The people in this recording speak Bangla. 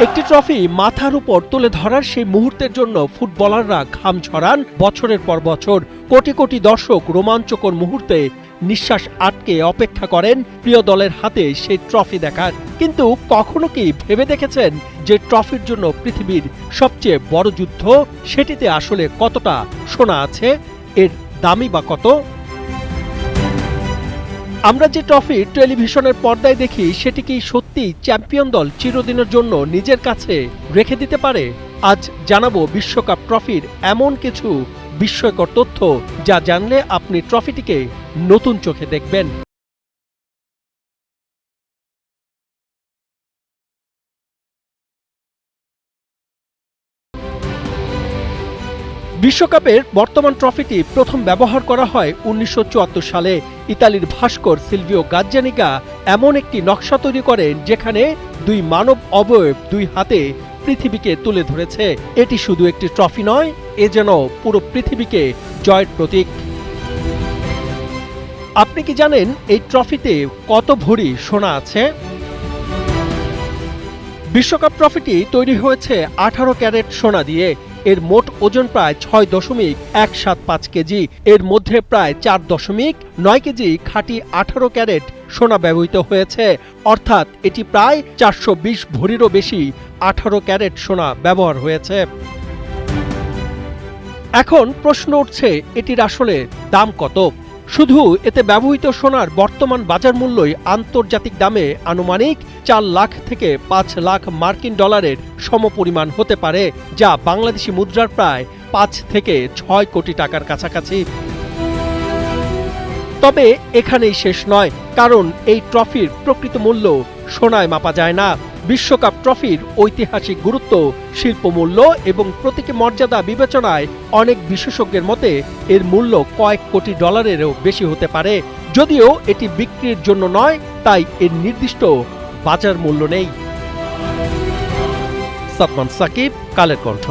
একটি ট্রফি মাথার উপর তুলে ধরার সেই মুহূর্তের জন্য ফুটবলাররা ঘাম ঝরান বছরের পর বছর। কোটি কোটি দর্শক রোমাঞ্চকর মুহূর্তে নিঃশ্বাস আটকে অপেক্ষা করেন প্রিয় দলের হাতে সেই ট্রফি দেখার। কিন্তু কখনো কি ভেবে দেখেছেন যে ট্রফির জন্য পৃথিবীর সবচেয়ে বড় যুদ্ধ, সেটিতে আসলে কতটা সোনা আছে, এর দামই বা কত? আমরা যে ট্রফি টেলিভিশনের পর্দায় দেখি, সেটি কি সত্যি চ্যাম্পিয়ন দল চিরদিনের জন্য নিজের কাছে রেখে দিতে পারে? আজ জানাবো বিশ্বকাপ ট্রফির এমন কিছু বিস্ময়কর তথ্য যা জানলে আপনি ট্রফিটিকে নতুন চোখে দেখবেন। বিশ্বকাপের বর্তমান ট্রফিটি প্রথম ব্যবহার করা হয় 1974 সালে। ইতালির ভাস্কর সিলভিও গাজ্জানিগা এমন একটি নকশা তৈরি করেন যেখানে দুই মানব অবয়ব দুই হাতে পৃথিবীকে তুলে ধরেছে। এটি শুধু একটি ট্রফি নয়, এ যেন পুরো পৃথিবীকে জয়ের প্রতীক। আপনি কি জানেন এই ট্রফিতে কত ভরি সোনা আছে? বিশ্বকাপ ট্রফিটি তৈরি হয়েছে 18 ক্যারেট সোনা দিয়ে। এর মোট ওজন প্রায় 6.175 কেজি। এর মধ্যে প্রায় 4.9 কেজি খাঁটি 18 ক্যারেট সোনা ব্যবহৃত হয়েছে, অর্থাৎ এটি প্রায় 420 ভরিরও বেশি 18 ক্যারেট সোনা ব্যবহার হয়েছে। এখন প্রশ্ন উঠছে, এটির আসলে দাম কত? শুধু এতে ব্যবহৃত সোনার বর্তমান বাজার মূল্যই আন্তর্জাতিক দামে আনুমানিক 4 লাখ থেকে 5 লাখ মার্কিন ডলারের সমপরিমাণ হতে পারে, যা বাংলাদেশি মুদ্রার প্রায় 5 থেকে 6 কোটি টাকার কাছাকাছি। তবে এখানেই শেষ নয়, কারণ এই ট্রফির প্রকৃত মূল্য সোনায় মাপা যায় না। বিশ্বকাপ ট্রফির ঐতিহাসিক গুরুত্ব, শিল্পমূল্য এবং প্রতীকী মর্যাদা বিবেচনায় অনেক বিশেষজ্ঞের মতে এর মূল্য কয়েক কোটি ডলারেরও বেশি হতে পারে। যদিও এটি বিক্রির জন্য নয়, তাই এর নির্দিষ্ট বাজার মূল্য নেই। সাদমান সাকিব, কালের কণ্ঠ।